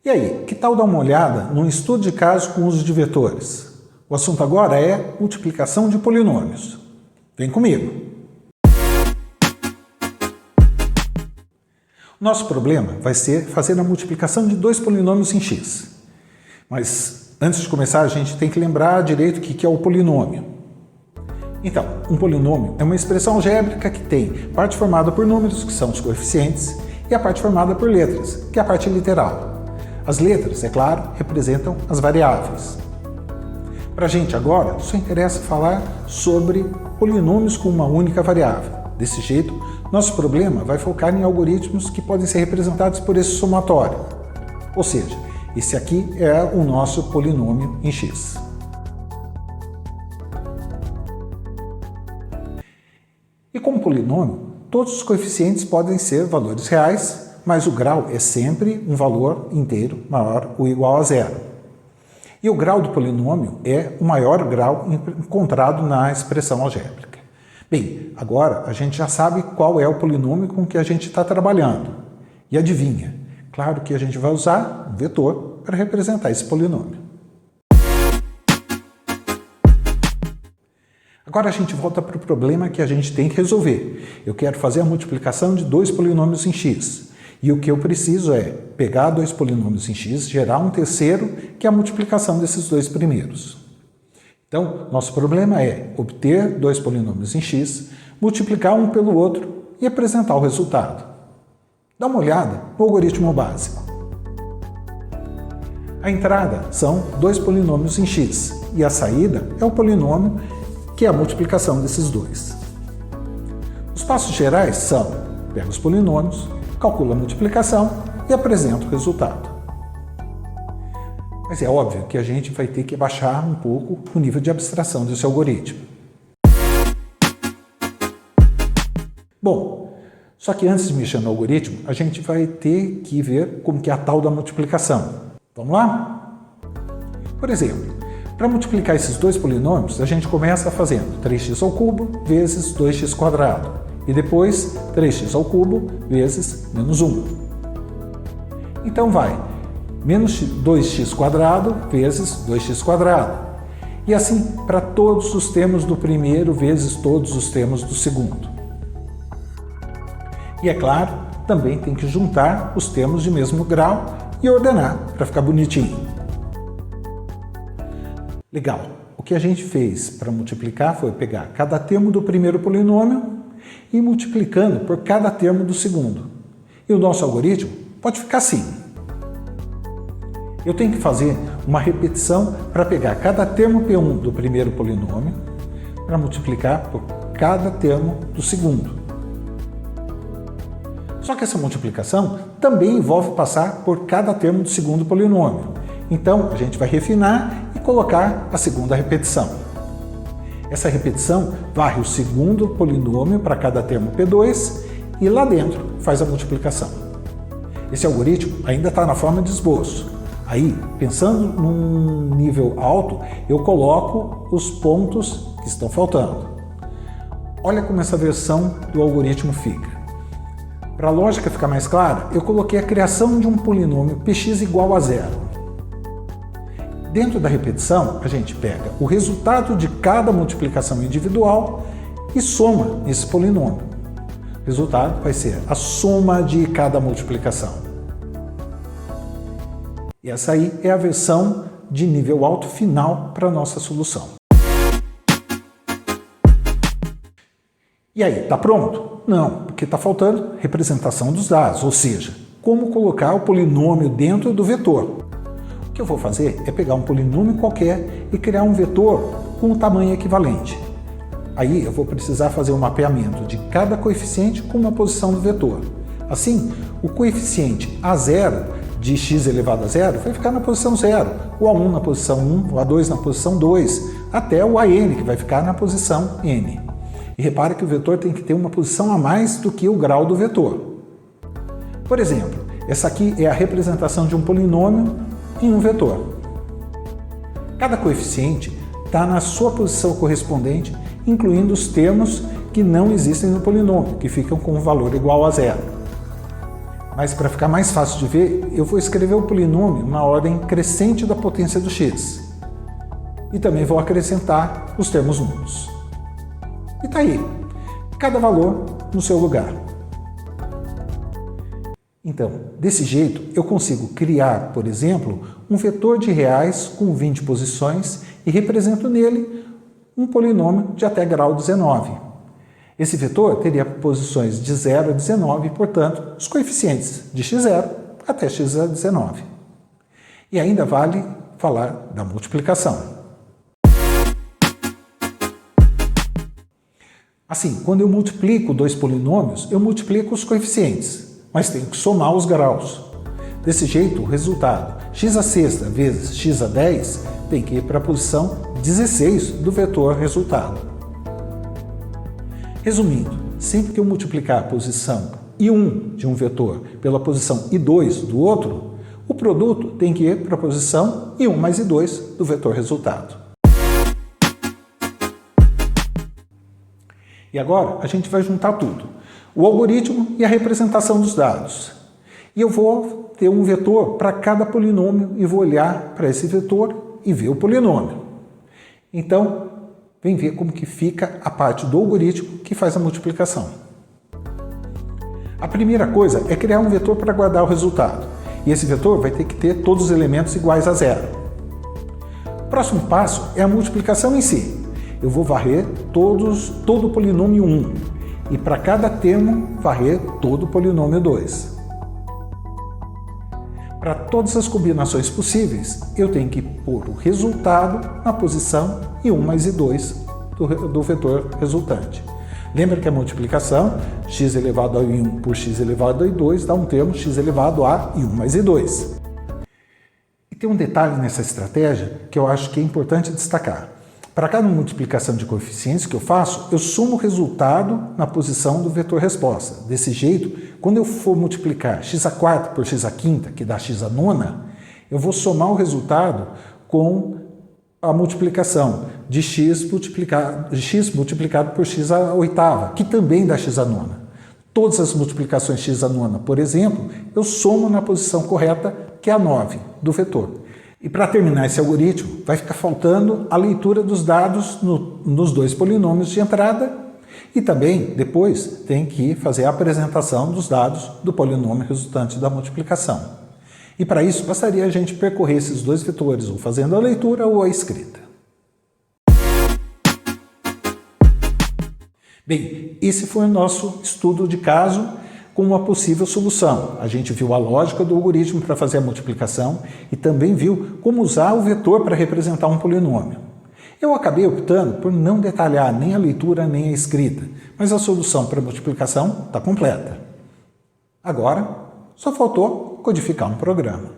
E aí, que tal dar uma olhada num estudo de caso com uso de vetores? O assunto agora é multiplicação de polinômios. Vem comigo! Nosso problema vai ser fazer a multiplicação de dois polinômios em x. Mas antes de começar, a gente tem que lembrar direito o que é o polinômio. Então, um polinômio é uma expressão algébrica que tem parte formada por números, que são os coeficientes, e a parte formada por letras, que é a parte literal. As letras, é claro, representam as variáveis. Para a gente agora, só interessa falar sobre polinômios com uma única variável. Desse jeito, nosso problema vai focar em algoritmos que podem ser representados por esse somatório. Ou seja, esse aqui é o nosso polinômio em x. E como polinômio, todos os coeficientes podem ser valores reais, mas o grau é sempre um valor inteiro maior ou igual a zero. E o grau do polinômio é o maior grau encontrado na expressão algébrica. Bem, agora a gente já sabe qual é o polinômio com que a gente está trabalhando. E adivinha? Claro que a gente vai usar um vetor para representar esse polinômio. Agora a gente volta para o problema que a gente tem que resolver. Eu quero fazer a multiplicação de dois polinômios em x. E o que eu preciso é pegar dois polinômios em x, gerar um terceiro, que é a multiplicação desses dois primeiros. Então, nosso problema é obter dois polinômios em x, multiplicar um pelo outro e apresentar o resultado. Dá uma olhada no algoritmo básico. A entrada são dois polinômios em x e a saída é o polinômio, que é a multiplicação desses dois. Os passos gerais são: pega os polinômios, calcula a multiplicação e apresenta o resultado. Mas é óbvio que a gente vai ter que baixar um pouco o nível de abstração desse algoritmo. Bom, só que antes de mexer no algoritmo, a gente vai ter que ver como que é a tal da multiplicação. Vamos lá? Por exemplo, para multiplicar esses dois polinômios, a gente começa fazendo 3x ao cubo vezes 2x quadrado. E depois 3x ao cubo vezes menos 1. Então vai menos 2x quadrado vezes 2x quadrado. E assim para todos os termos do primeiro vezes todos os termos do segundo. E é claro, também tem que juntar os termos de mesmo grau e ordenar para ficar bonitinho. Legal, o que a gente fez para multiplicar foi pegar cada termo do primeiro polinômio e multiplicando por cada termo do segundo. E o nosso algoritmo pode ficar assim. Eu tenho que fazer uma repetição para pegar cada termo P1 do primeiro polinômio para multiplicar por cada termo do segundo. Só que essa multiplicação também envolve passar por cada termo do segundo polinômio. Então, a gente vai refinar e colocar a segunda repetição. Essa repetição varre o segundo polinômio para cada termo P2 e lá dentro faz a multiplicação. Esse algoritmo ainda está na forma de esboço. Aí, pensando num nível alto, eu coloco os pontos que estão faltando. Olha como essa versão do algoritmo fica. Para a lógica ficar mais clara, eu coloquei a criação de um polinômio px igual a zero. Dentro da repetição, a gente pega o resultado de cada multiplicação individual e soma esse polinômio. O resultado vai ser a soma de cada multiplicação. E essa aí é a versão de nível alto final para a nossa solução. E aí, tá pronto? Não, porque está faltando representação dos dados, ou seja, como colocar o polinômio dentro do vetor. O que eu vou fazer é pegar um polinômio qualquer e criar um vetor com um tamanho equivalente. Aí eu vou precisar fazer um mapeamento de cada coeficiente com uma posição do vetor. Assim, o coeficiente A0 de x elevado a zero vai ficar na posição 0, o A1 na posição 1, o A2 na posição 2, até o AN, que vai ficar na posição n. E repara que o vetor tem que ter uma posição a mais do que o grau do vetor. Por exemplo, essa aqui é a representação de um polinômio em um vetor. Cada coeficiente está na sua posição correspondente, incluindo os termos que não existem no polinômio, que ficam com um valor igual a zero. Mas para ficar mais fácil de ver, eu vou escrever o polinômio na ordem crescente da potência do x. E também vou acrescentar os termos nulos. E tá aí, cada valor no seu lugar. Então, desse jeito, eu consigo criar, por exemplo, um vetor de reais com 20 posições e represento nele um polinômio de até grau 19. Esse vetor teria posições de 0 a 19 e, portanto, os coeficientes de x0 até x19. E ainda vale falar da multiplicação. Assim, quando eu multiplico dois polinômios, eu multiplico os coeficientes, mas tenho que somar os graus. Desse jeito, o resultado x à sexta vezes x a 10 tem que ir para a posição 16 do vetor resultado. Resumindo, sempre que eu multiplicar a posição I1 de um vetor pela posição I2 do outro, o produto tem que ir para a posição I1 mais I2 do vetor resultado. E agora a gente vai juntar tudo, o algoritmo e a representação dos dados. E eu vou ter um vetor para cada polinômio e vou olhar para esse vetor e ver o polinômio. Então, vem ver como que fica a parte do algoritmo que faz a multiplicação. A primeira coisa é criar um vetor para guardar o resultado. E esse vetor vai ter que ter todos os elementos iguais a zero. O próximo passo é a multiplicação em si. Eu vou varrer todo o polinômio 1 e para cada termo varrer todo o polinômio 2. Para todas as combinações possíveis, eu tenho que pôr o resultado na posição I1 mais I2 do vetor resultante. Lembra que a multiplicação, x elevado a I1 por x elevado a I2, dá um termo x elevado a I1 mais I2. E tem um detalhe nessa estratégia que eu acho que é importante destacar. Para cada multiplicação de coeficientes que eu faço, eu somo o resultado na posição do vetor resposta. Desse jeito, quando eu for multiplicar x a quarta por x a quinta, que dá x a nona, eu vou somar o resultado com a multiplicação de x multiplicado por x a oitava, que também dá x a nona. Todas as multiplicações x a nona, por exemplo, eu somo na posição correta, que é a 9 do vetor. E para terminar esse algoritmo, vai ficar faltando a leitura dos dados nos dois polinômios de entrada e também, depois, tem que fazer a apresentação dos dados do polinômio resultante da multiplicação. E para isso, bastaria a gente percorrer esses dois vetores, ou fazendo a leitura ou a escrita. Bem, esse foi o nosso estudo de caso com uma possível solução. A gente viu a lógica do algoritmo para fazer a multiplicação e também viu como usar o vetor para representar um polinômio. Eu acabei optando por não detalhar nem a leitura nem a escrita, mas a solução para a multiplicação está completa. Agora, só faltou codificar um programa.